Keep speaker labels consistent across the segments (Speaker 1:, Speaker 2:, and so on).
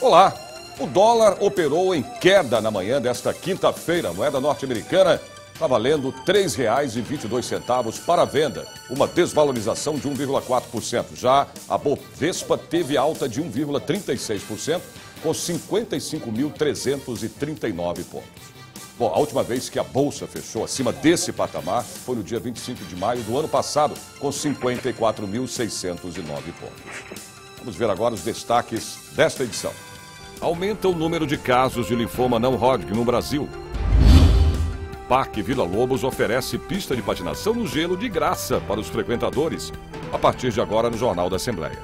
Speaker 1: Olá! O dólar operou em queda na manhã desta quinta-feira. A moeda norte-americana está valendo R$ 3,22 para a venda, uma desvalorização de 1,4%. Já a Bovespa teve alta de 1,36%, com 55.339 pontos. Bom, a última vez que a Bolsa fechou acima desse patamar foi no dia 25 de maio do ano passado, com 54.609 pontos. Vamos ver agora os destaques desta edição. Aumenta o número de casos de linfoma não Hodgkin no Brasil. Parque Vila Lobos oferece pista de patinação no gelo de graça para os frequentadores, a partir de agora no Jornal da Assembleia.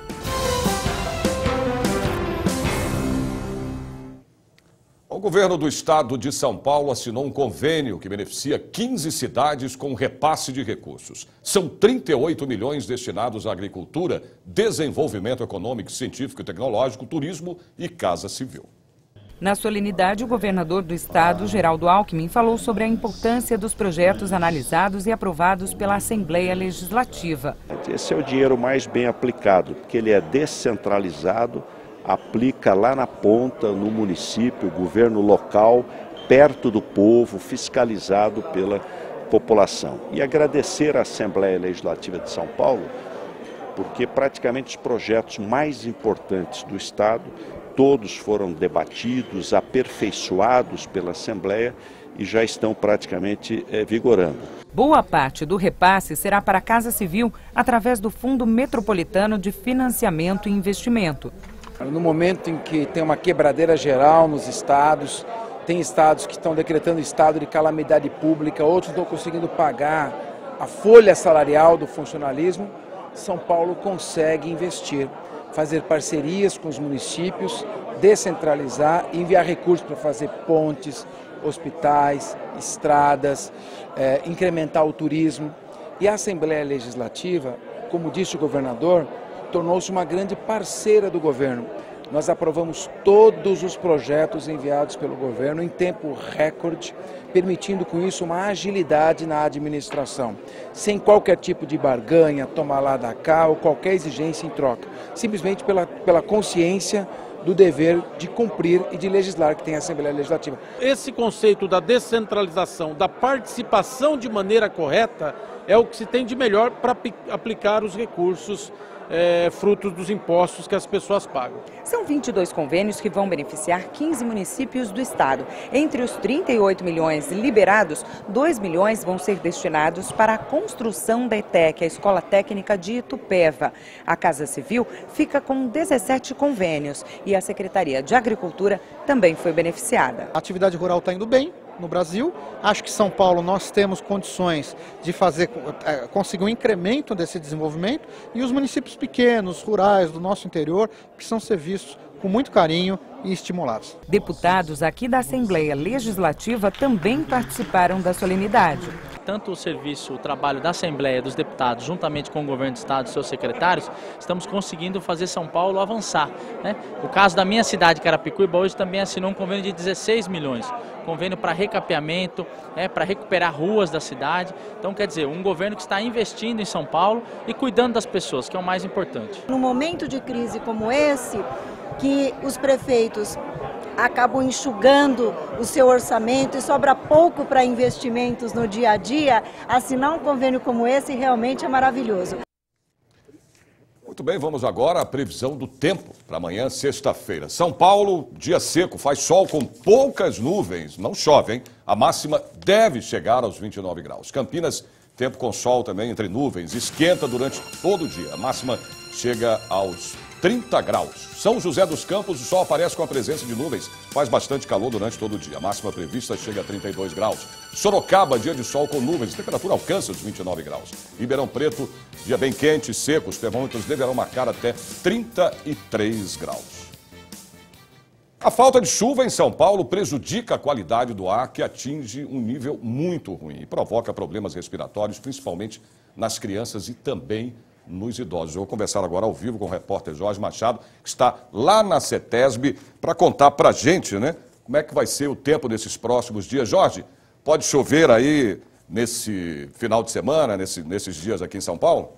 Speaker 1: O governo do estado de São Paulo assinou um convênio que beneficia 15 cidades com repasse de recursos. São 38 milhões destinados à agricultura, desenvolvimento econômico, científico e tecnológico, turismo e casa civil.
Speaker 2: Na solenidade, o governador do estado, Geraldo Alckmin, falou sobre a importância dos projetos analisados e aprovados pela Assembleia Legislativa.
Speaker 3: Esse é o dinheiro mais bem aplicado, porque ele é descentralizado, aplica lá na ponta, no município, governo local, perto do povo, fiscalizado pela população. E agradecer à Assembleia Legislativa de São Paulo, porque praticamente os projetos mais importantes do estado, todos foram debatidos, aperfeiçoados pela Assembleia e já estão praticamente vigorando.
Speaker 2: Boa parte do repasse será para a Casa Civil através do Fundo Metropolitano de Financiamento e Investimento.
Speaker 4: No momento em que tem uma quebradeira geral nos estados, tem estados que estão decretando estado de calamidade pública, outros não estão conseguindo pagar a folha salarial do funcionalismo, São Paulo consegue investir, fazer parcerias com os municípios, descentralizar e enviar recursos para fazer pontes, hospitais, estradas, incrementar o turismo. E a Assembleia Legislativa, como disse o governador, tornou-se uma grande parceira do governo. Nós aprovamos todos os projetos enviados pelo governo em tempo recorde, permitindo com isso uma agilidade na administração, sem qualquer tipo de barganha, tomar lá da cá ou qualquer exigência em troca, simplesmente pela consciência do dever de cumprir e de legislar que tem a Assembleia Legislativa.
Speaker 5: Esse conceito da descentralização, da participação de maneira correta, é o que se tem de melhor para aplicar os recursos frutos dos impostos que as pessoas pagam.
Speaker 2: São 22 convênios que vão beneficiar 15 municípios do estado. Entre os 38 milhões liberados, 2 milhões vão ser destinados para a construção da ETEC, a Escola Técnica de Itupeva. A Casa Civil fica com 17 convênios e a Secretaria de Agricultura também foi beneficiada.
Speaker 6: A atividade rural está indo bem no Brasil. Acho que São Paulo nós temos condições de conseguir um incremento desse desenvolvimento e os municípios pequenos, rurais do nosso interior precisam ser vistos com muito carinho e estimulados.
Speaker 2: Deputados aqui da Assembleia Legislativa também participaram da solenidade.
Speaker 7: Tanto o serviço, o trabalho da Assembleia, dos deputados, juntamente com o governo do estado e seus secretários, estamos conseguindo fazer São Paulo avançar, né? O caso da minha cidade, Carapicuíba, hoje também assinou um convênio de 16 milhões. Convênio para recapeamento, para recuperar ruas da cidade. Então, quer dizer, um governo que está investindo em São Paulo e cuidando das pessoas, que é o mais importante.
Speaker 8: Num momento de crise como esse, que os prefeitos acabam enxugando o seu orçamento e sobra pouco para investimentos no dia a dia, assinar um convênio como esse realmente é maravilhoso.
Speaker 1: Muito bem, vamos agora à previsão do tempo para amanhã, sexta-feira. São Paulo, dia seco, faz sol com poucas nuvens, não chove, hein? A máxima deve chegar aos 29 graus. Campinas, tempo com sol também entre nuvens, esquenta durante todo o dia. A máxima chega aos 30 graus. São José dos Campos, o sol aparece com a presença de nuvens, faz bastante calor durante todo o dia. A máxima prevista chega a 32 graus. Sorocaba, dia de sol com nuvens, a temperatura alcança os 29 graus. Ribeirão Preto, dia bem quente e seco, os termômetros deverão marcar até 33 graus. A falta de chuva em São Paulo prejudica a qualidade do ar, que atinge um nível muito ruim e provoca problemas respiratórios, principalmente nas crianças e também nos idosos. Eu vou conversar agora ao vivo com o repórter Jorge Machado, que está lá na CETESB, para contar para a gente, né, como é que vai ser o tempo nesses próximos dias. Jorge, pode chover aí nesse final de semana, nesses dias aqui em São Paulo?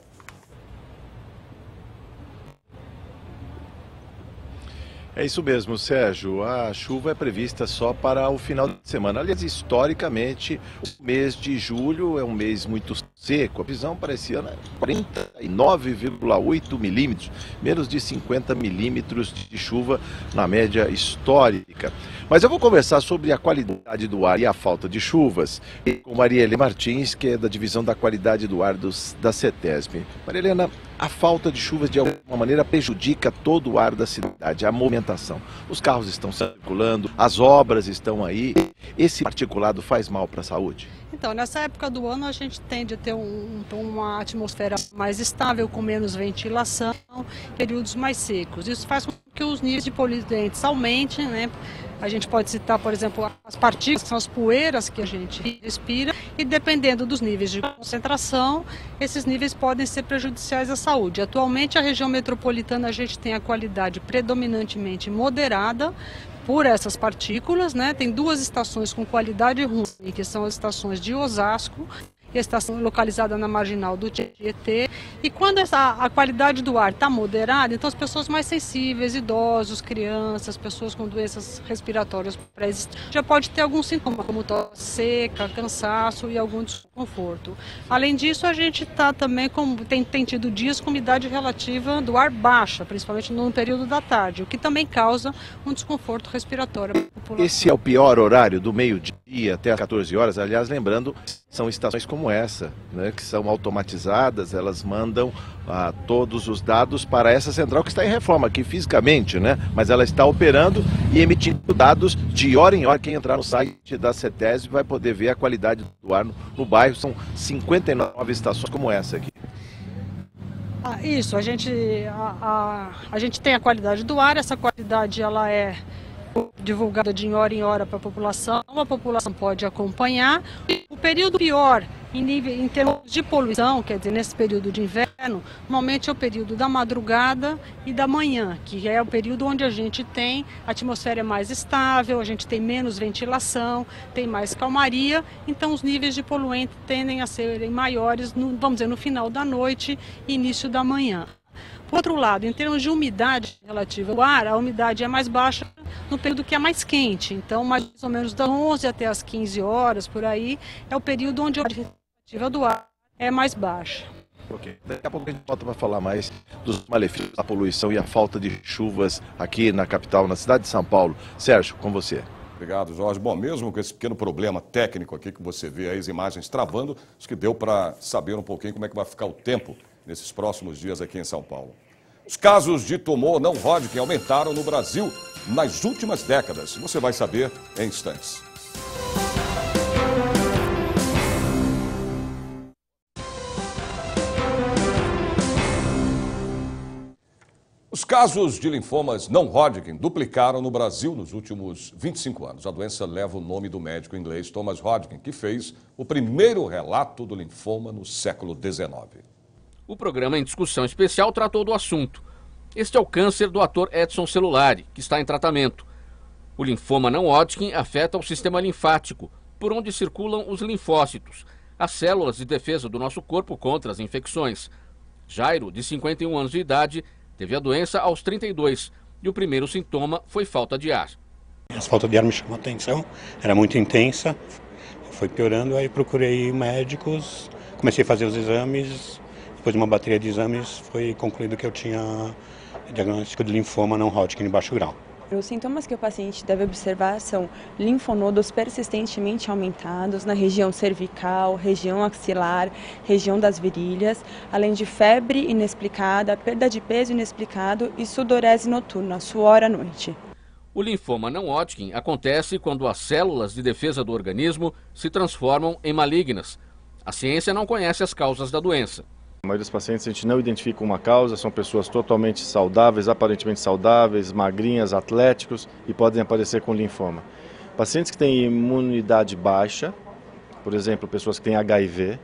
Speaker 9: É isso mesmo, Sérgio. A chuva é prevista só para o final de semana. Aliás, historicamente, o mês de julho é um mês muito seco. A previsão para esse ano é 49,8 milímetros, menos de 50 milímetros de chuva na média histórica. Mas eu vou conversar sobre a qualidade do ar e a falta de chuvas com Maria Helena Martins, que é da Divisão da Qualidade do Ar da CETESB. Maria Helena, a falta de chuvas de alguma maneira prejudica todo o ar da cidade, a movimentação. Os carros estão circulando, as obras estão aí. Esse particulado faz mal para a saúde?
Speaker 10: Então, nessa época do ano a gente tende a ter uma atmosfera mais estável, com menos ventilação, períodos mais secos. Isso faz com que os níveis de poluentes aumentem, né? A gente pode citar, por exemplo, as partículas, que são as poeiras que a gente respira, e dependendo dos níveis de concentração, esses níveis podem ser prejudiciais à saúde. Atualmente, a região metropolitana, a gente tem a qualidade predominantemente moderada por essas partículas, né? Tem 2 estações com qualidade ruim, que são as estações de Osasco, e a estação localizada na marginal do Tietê. E quando a qualidade do ar está moderada, então as pessoas mais sensíveis, idosos, crianças, pessoas com doenças respiratórias pré-existentes, já pode ter algum sintoma, como tosse seca, cansaço e algum desconforto. Além disso, a gente está também tem tido dias com umidade relativa do ar baixa, principalmente no período da tarde, o que também causa um desconforto respiratório para a população.
Speaker 9: Esse é o pior horário, do meio-dia até as 14 horas, aliás, lembrando, são estações como essa, né, que são automatizadas, elas mandam todos os dados para essa central que está em reforma aqui fisicamente, né, mas ela está operando e emitindo dados de hora em hora. Quem entrar no site da CETESB vai poder ver a qualidade do ar no bairro. São 59 estações como essa aqui.
Speaker 10: Isso, a gente tem a qualidade do ar, essa qualidade ela é divulgada de hora em hora para a população pode acompanhar. O período pior em termos de poluição, quer dizer, nesse período de inverno, normalmente é o período da madrugada e da manhã, que é o período onde a gente tem a atmosfera mais estável, a gente tem menos ventilação, tem mais calmaria, então os níveis de poluente tendem a serem maiores, vamos dizer, no final da noite e início da manhã. Por outro lado, em termos de umidade relativa ao ar, a umidade é mais baixa no período que é mais quente. Então, mais ou menos das 11 até as 15 horas, por aí, é o período onde a umidade relativa do ar é mais baixa.
Speaker 9: Ok, daqui a pouco a gente volta para falar mais dos malefícios da poluição e a falta de chuvas aqui na capital, na cidade de São Paulo. Sérgio, com você.
Speaker 1: Obrigado, Jorge. Bom, mesmo com esse pequeno problema técnico aqui que você vê aí, as imagens travando, acho que deu para saber um pouquinho como é que vai ficar o tempo nesses próximos dias aqui em São Paulo. Os casos de tumor não Hodgkin aumentaram no Brasil nas últimas décadas. Você vai saber em instantes. Os casos de linfomas não Hodgkin duplicaram no Brasil nos últimos 25 anos. A doença leva o nome do médico inglês Thomas Hodgkin, que fez o primeiro relato do linfoma no século XIX.
Speaker 11: O programa em discussão especial tratou do assunto. Este é o câncer do ator Edson Celulari, que está em tratamento. O linfoma não Hodgkin afeta o sistema linfático, por onde circulam os linfócitos, as células de defesa do nosso corpo contra as infecções. Jairo, de 51 anos de idade, teve a doença aos 32 e o primeiro sintoma foi falta de ar.
Speaker 12: A falta de ar me chamou a atenção, era muito intensa, foi piorando, aí procurei médicos, comecei a fazer os exames. Depois de uma bateria de exames, foi concluído que eu tinha diagnóstico de linfoma não Hodgkin de baixo grau.
Speaker 13: Os sintomas que o paciente deve observar são linfonodos persistentemente aumentados na região cervical, região axilar, região das virilhas, além de febre inexplicada, perda de peso inexplicado e sudorese noturna, suor à noite.
Speaker 11: O linfoma não Hodgkin acontece quando as células de defesa do organismo se transformam em malignas. A ciência não conhece as causas da doença.
Speaker 14: A maioria dos pacientes a gente não identifica uma causa, são pessoas totalmente saudáveis, aparentemente saudáveis, magrinhas, atléticos e podem aparecer com linfoma. Pacientes que têm imunidade baixa, por exemplo, pessoas que têm HIV,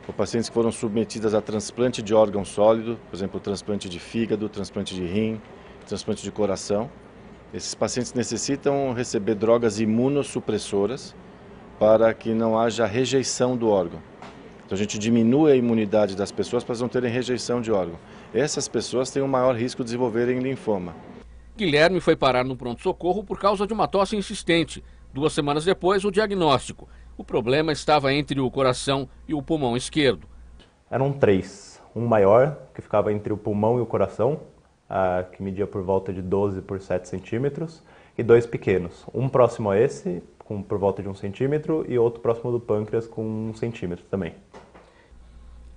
Speaker 14: ou pacientes que foram submetidas a transplante de órgão sólido, por exemplo, transplante de fígado, transplante de rim, transplante de coração. Esses pacientes necessitam receber drogas imunossupressoras para que não haja rejeição do órgão. Então a gente diminui a imunidade das pessoas para elas não terem rejeição de órgão. Essas pessoas têm um maior risco de desenvolverem linfoma.
Speaker 11: Guilherme foi parar no pronto-socorro por causa de uma tosse insistente. 2 semanas depois, o diagnóstico. O problema estava entre o coração e o pulmão esquerdo.
Speaker 15: Eram 3. Um maior, que ficava entre o pulmão e o coração, que media por volta de 12 por 7 centímetros, e 2 pequenos. Um próximo a esse, por volta de 1 centímetro, e outro próximo do pâncreas com 1 centímetro também.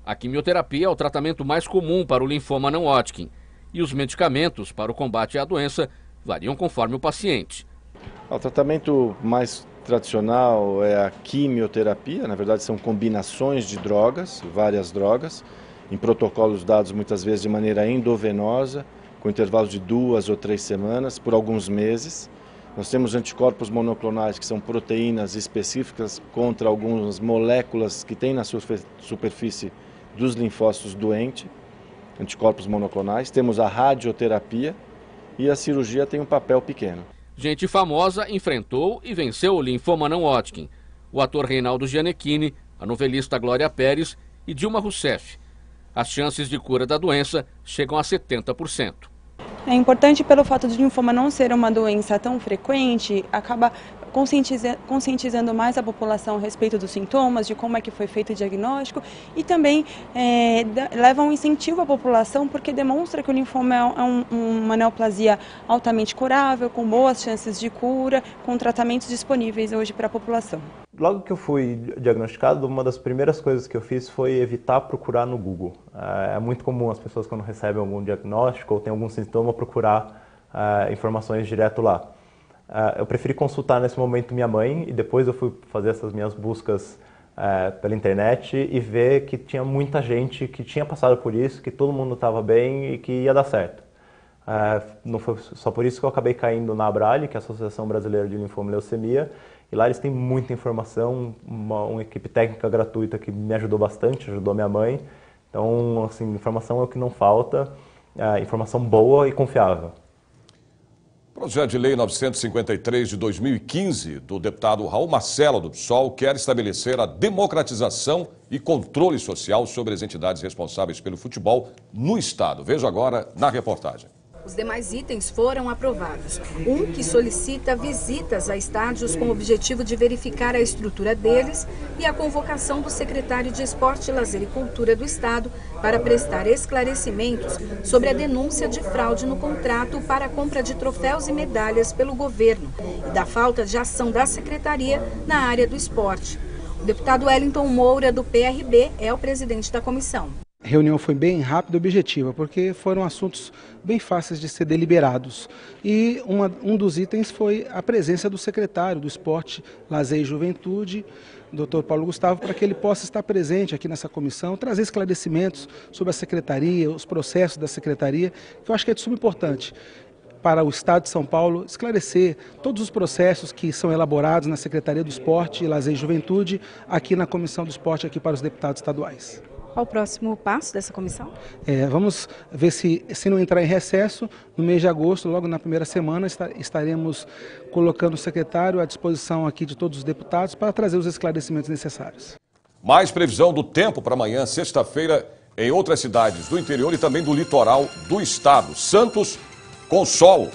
Speaker 11: A quimioterapia é o tratamento mais comum para o linfoma não Hodgkin. E os medicamentos para o combate à doença variam conforme o paciente.
Speaker 14: O tratamento mais tradicional é a quimioterapia. Na verdade, são combinações de drogas, várias drogas, em protocolos dados muitas vezes de maneira endovenosa, com intervalos de 2 ou 3 semanas, por alguns meses. Nós temos anticorpos monoclonais, que são proteínas específicas contra algumas moléculas que tem na superfície dos linfócitos doentes, anticorpos monoclonais. Temos a radioterapia e a cirurgia tem um papel pequeno.
Speaker 11: Gente famosa enfrentou e venceu o linfoma não Hodgkin. O ator Reinaldo Gianecchini, a novelista Glória Pérez e Dilma Rousseff. As chances de cura da doença chegam a 70%.
Speaker 13: É importante pelo fato de linfoma não ser uma doença tão frequente, acaba conscientizando mais a população a respeito dos sintomas, de como é que foi feito o diagnóstico e também leva um incentivo à população porque demonstra que o linfoma é uma neoplasia altamente curável, com boas chances de cura, com tratamentos disponíveis hoje para a população.
Speaker 15: Logo que eu fui diagnosticado, uma das primeiras coisas que eu fiz foi evitar procurar no Google. É muito comum as pessoas, quando recebem algum diagnóstico ou têm algum sintoma, procurar informações direto lá. Eu preferi consultar nesse momento minha mãe e depois eu fui fazer essas minhas buscas pela internet e ver que tinha muita gente que tinha passado por isso, que todo mundo estava bem e que ia dar certo. Não foi só por isso que eu acabei caindo na ABRALHE, que é a Associação Brasileira de Linfoma e Leucemia, e lá eles têm muita informação, uma equipe técnica gratuita que me ajudou bastante, ajudou minha mãe. Então, assim, informação é o que não falta, informação boa e confiável.
Speaker 1: O projeto de lei 953 de 2015 do deputado Raul Marcelo do PSOL quer estabelecer a democratização e controle social sobre as entidades responsáveis pelo futebol no Estado. Veja agora na reportagem.
Speaker 16: Os demais itens foram aprovados. Um que solicita visitas a estádios com o objetivo de verificar a estrutura deles e a convocação do secretário de Esporte, Lazer e Cultura do Estado para prestar esclarecimentos sobre a denúncia de fraude no contrato para a compra de troféus e medalhas pelo governo e da falta de ação da secretaria na área do esporte. O deputado Wellington Moura, do PRB, é o presidente da comissão.
Speaker 17: A reunião foi bem rápida e objetiva, porque foram assuntos bem fáceis de ser deliberados. E um dos itens foi a presença do secretário do Esporte, Lazer e Juventude, Dr. Paulo Gustavo, para que ele possa estar presente aqui nessa comissão, trazer esclarecimentos sobre a secretaria, os processos da secretaria, que eu acho que é de suma importância para o Estado de São Paulo esclarecer todos os processos que são elaborados na Secretaria do Esporte, Lazer e Juventude, aqui na Comissão do Esporte, aqui para os deputados estaduais.
Speaker 16: Qual o próximo passo dessa comissão?
Speaker 17: Vamos ver se não entrar em recesso, no mês de agosto, logo na primeira semana, estaremos colocando o secretário à disposição aqui de todos os deputados para trazer os esclarecimentos necessários.
Speaker 1: Mais previsão do tempo para amanhã, sexta-feira, em outras cidades do interior e também do litoral do estado. Santos com sol,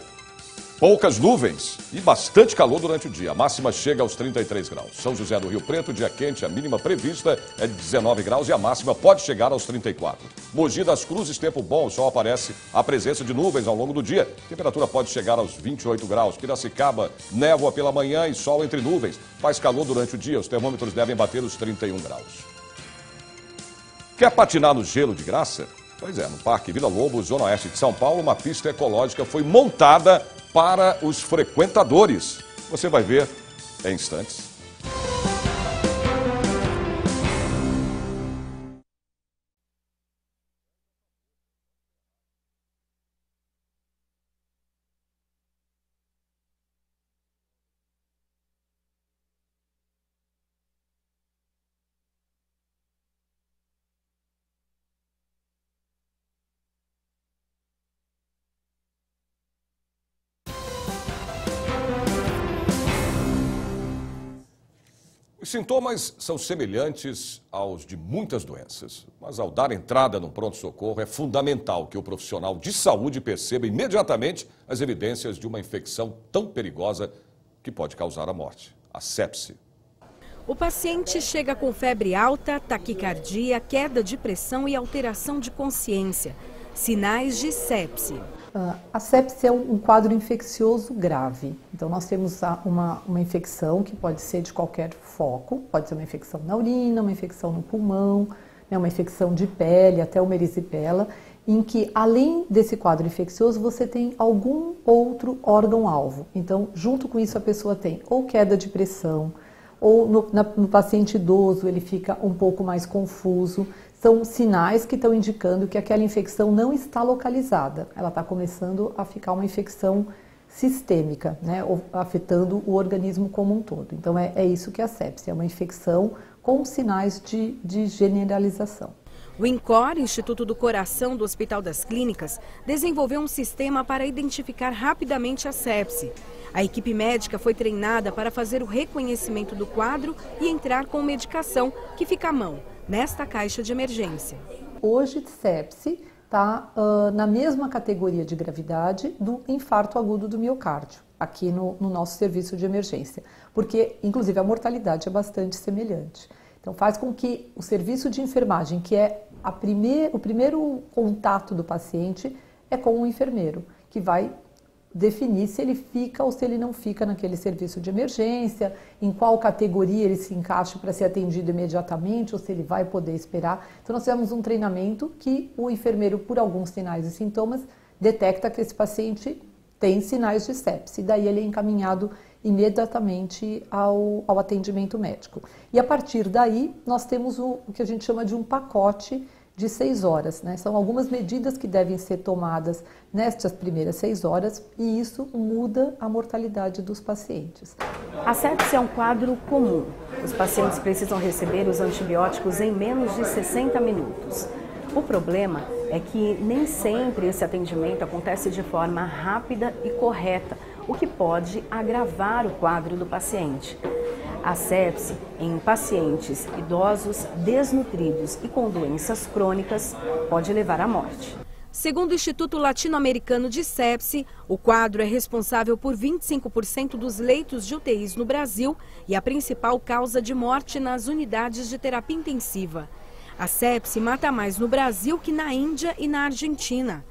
Speaker 1: poucas nuvens e bastante calor durante o dia. A máxima chega aos 33 graus. São José do Rio Preto, dia quente, a mínima prevista é de 19 graus e a máxima pode chegar aos 34. Mogi das Cruzes, tempo bom, o sol aparece a presença de nuvens ao longo do dia. A temperatura pode chegar aos 28 graus. Piracicaba, névoa pela manhã e sol entre nuvens. Faz calor durante o dia, os termômetros devem bater os 31 graus. Quer patinar no gelo de graça? Pois é, no Parque Vila Lobos, zona oeste de São Paulo, uma pista ecológica foi montada para os frequentadores. Você vai ver em instantes. Os sintomas são semelhantes aos de muitas doenças, mas ao dar entrada no pronto-socorro é fundamental que o profissional de saúde perceba imediatamente as evidências de uma infecção tão perigosa que pode causar a morte, a sepse.
Speaker 16: O paciente chega com febre alta, taquicardia, queda de pressão e alteração de consciência. Sinais de sepse.
Speaker 18: A sepse é um quadro infeccioso grave. Então, nós temos uma infecção que pode ser de qualquer foco. Pode ser uma infecção na urina, uma infecção no pulmão, né, uma infecção de pele, até uma erisipela, em que, além desse quadro infeccioso, você tem algum outro órgão-alvo. Então, junto com isso, a pessoa tem ou queda de pressão, ou no paciente idoso ele fica um pouco mais confuso. São sinais que estão indicando que aquela infecção não está localizada. Ela está começando a ficar uma infecção sistêmica, né, afetando o organismo como um todo. Então é isso que é a sepse, é uma infecção com sinais de generalização.
Speaker 16: O INCOR, Instituto do Coração do Hospital das Clínicas, desenvolveu um sistema para identificar rapidamente a sepse. A equipe médica foi treinada para fazer o reconhecimento do quadro e entrar com medicação que fica à mão, nesta caixa de emergência.
Speaker 18: Hoje, sepse está na mesma categoria de gravidade do infarto agudo do miocárdio, aqui no nosso serviço de emergência, porque, inclusive, a mortalidade é bastante semelhante. Então, faz com que o serviço de enfermagem, que é o primeiro contato do paciente, é com o enfermeiro, que vai definir se ele fica ou se ele não fica naquele serviço de emergência, em qual categoria ele se encaixa para ser atendido imediatamente ou se ele vai poder esperar. Então nós tivemos um treinamento que o enfermeiro, por alguns sinais e sintomas, detecta que esse paciente tem sinais de sepse, e daí ele é encaminhado imediatamente ao atendimento médico. E a partir daí nós temos o que a gente chama de um pacote de 6 horas, né? São algumas medidas que devem ser tomadas nestas primeiras 6 horas e isso muda a mortalidade dos pacientes.
Speaker 19: A sepse é um quadro comum. Os pacientes precisam receber os antibióticos em menos de 60 minutos. O problema é que nem sempre esse atendimento acontece de forma rápida e correta, o que pode agravar o quadro do paciente. A sepse em pacientes idosos, desnutridos e com doenças crônicas pode levar à morte.
Speaker 16: Segundo o Instituto Latino-Americano de Sepse, o quadro é responsável por 25% dos leitos de UTIs no Brasil e a principal causa de morte nas unidades de terapia intensiva. A sepse mata mais no Brasil que na Índia e na Argentina.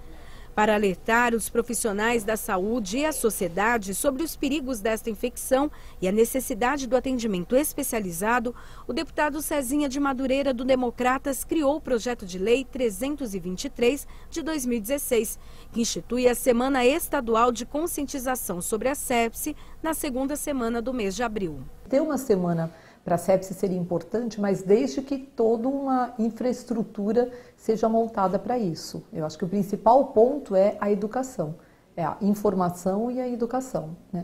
Speaker 16: Para alertar os profissionais da saúde e a sociedade sobre os perigos desta infecção e a necessidade do atendimento especializado, o deputado Cezinha de Madureira, do Democratas, criou o projeto de lei 323 de 2016, que institui a Semana Estadual de Conscientização sobre a Sepse na segunda semana do mês de abril.
Speaker 18: Ter uma semana para a sepse seria importante, mas desde que toda uma infraestrutura seja montada para isso. Eu acho que o principal ponto é a educação, é a informação e a educação, né?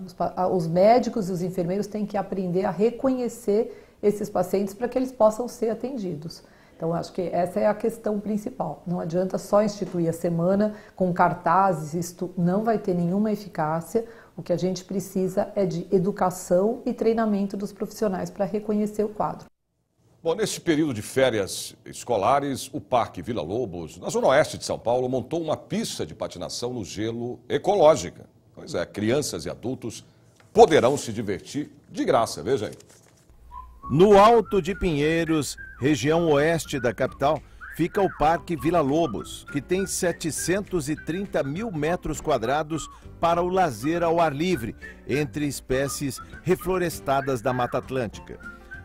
Speaker 18: Os médicos e os enfermeiros têm que aprender a reconhecer esses pacientes para que eles possam ser atendidos. Então, eu acho que essa é a questão principal. Não adianta só instituir a semana com cartazes, isto não vai ter nenhuma eficácia. O que a gente precisa é de educação e treinamento dos profissionais para reconhecer o quadro.
Speaker 1: Bom, neste período de férias escolares, o Parque Vila Lobos, na zona oeste de São Paulo, montou uma pista de patinação no gelo ecológica. Pois é, crianças e adultos poderão se divertir de graça, veja aí.
Speaker 9: No Alto de Pinheiros, região oeste da capital, fica o Parque Vila Lobos, que tem 730 mil metros quadrados para o lazer ao ar livre, entre espécies reflorestadas da Mata Atlântica.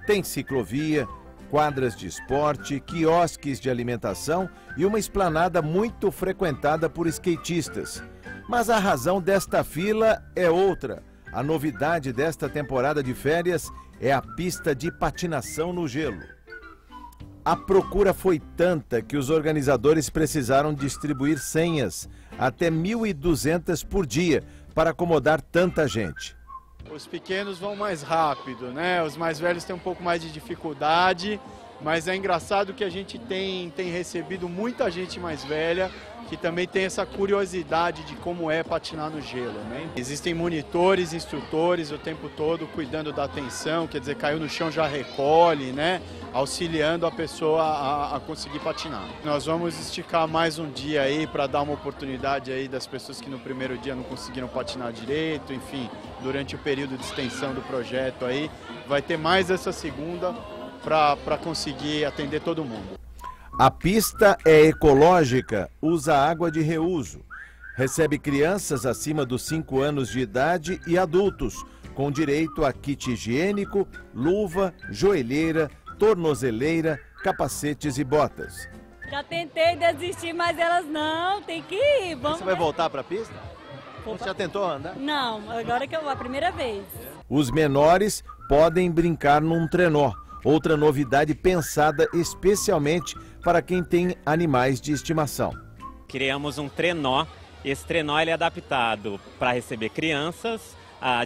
Speaker 9: Tem ciclovia, quadras de esporte, quiosques de alimentação e uma esplanada muito frequentada por skatistas. Mas a razão desta fila é outra. A novidade desta temporada de férias é a pista de patinação no gelo. A procura foi tanta que os organizadores precisaram distribuir senhas, até 1.200 por dia, para acomodar tanta gente.
Speaker 20: Os pequenos vão mais rápido, né? Os mais velhos têm um pouco mais de dificuldade, mas é engraçado que a gente tem recebido muita gente mais velha que também tem essa curiosidade de como é patinar no gelo, né? Existem monitores, instrutores o tempo todo cuidando da atenção, quer dizer, caiu no chão já recolhe, né? Auxiliando a pessoa a conseguir patinar. Nós vamos esticar mais um dia aí para dar uma oportunidade aí das pessoas que no primeiro dia não conseguiram patinar direito, enfim, durante o período de extensão do projeto aí, vai ter mais essa segunda para conseguir atender todo mundo.
Speaker 21: A pista é ecológica, usa água de reuso. Recebe crianças acima dos 5 anos de idade e adultos, com direito a kit higiênico, luva, joelheira, tornozeleira, capacetes e botas.
Speaker 22: Já tentei desistir, mas elas não, tem que ir. Vamos.
Speaker 21: Você vai voltar para a pista? Você já tentou andar?
Speaker 22: Não, agora que eu vou, a primeira vez.
Speaker 21: Os menores podem brincar num trenó, outra novidade pensada especialmente para quem tem animais de estimação.
Speaker 23: Criamos um trenó. Esse trenó ele é adaptado para receber crianças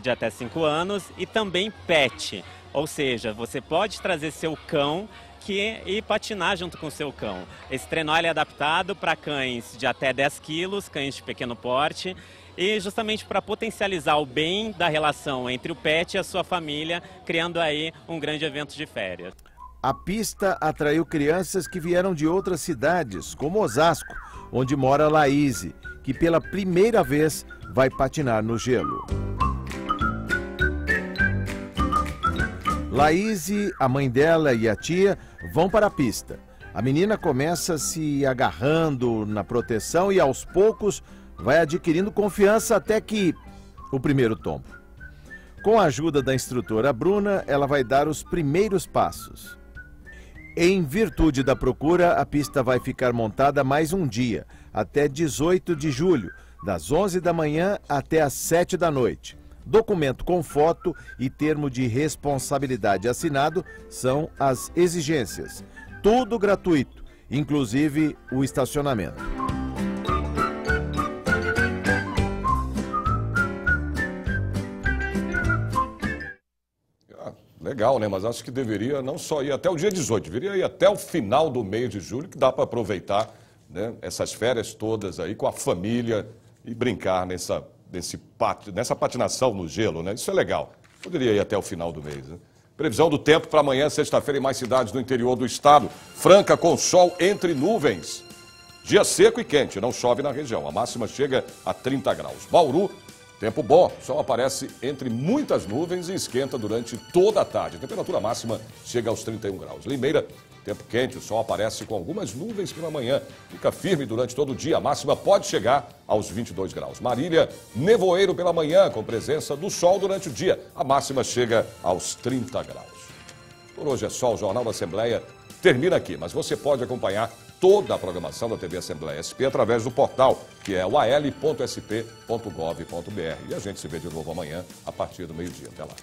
Speaker 23: de até 5 anos e também pet. Ou seja, você pode trazer seu cão e patinar junto com o seu cão. Esse trenó ele é adaptado para cães de até 10 quilos, cães de pequeno porte, e justamente para potencializar o bem da relação entre o pet e a sua família, criando aí um grande evento de férias.
Speaker 21: A pista atraiu crianças que vieram de outras cidades, como Osasco, onde mora Laíse, que pela primeira vez vai patinar no gelo. Laíse, a mãe dela e a tia vão para a pista. A menina começa se agarrando na proteção e aos poucos vai adquirindo confiança até que o primeiro tombo. Com a ajuda da instrutora Bruna, ela vai dar os primeiros passos. Em virtude da procura, a pista vai ficar montada mais um dia, até 18 de julho, das 11 da manhã até as 7 da noite. Documento com foto e termo de responsabilidade assinado são as exigências. Tudo gratuito, inclusive o estacionamento.
Speaker 1: Legal, né? Mas acho que deveria não só ir até o dia 18, deveria ir até o final do mês de julho, que dá para aproveitar, né, essas férias todas aí com a família e brincar nessa patinação no gelo, né? Isso é legal. Poderia ir até o final do mês, né? Previsão do tempo para amanhã, sexta-feira, em mais cidades do interior do estado. Franca com sol entre nuvens. Dia seco e quente, não chove na região. A máxima chega a 30 graus. Bauru, tempo bom, o sol aparece entre muitas nuvens e esquenta durante toda a tarde. A temperatura máxima chega aos 31 graus. Limeira, tempo quente, o sol aparece com algumas nuvens pela manhã. Fica firme durante todo o dia, a máxima pode chegar aos 22 graus. Marília, nevoeiro pela manhã, com presença do sol durante o dia. A máxima chega aos 30 graus. Por hoje é só, o Jornal da Assembleia termina aqui, mas você pode acompanhar toda a programação da TV Assembleia SP através do portal, que é o al.sp.gov.br. E a gente se vê de novo amanhã, a partir do meio-dia. Até lá.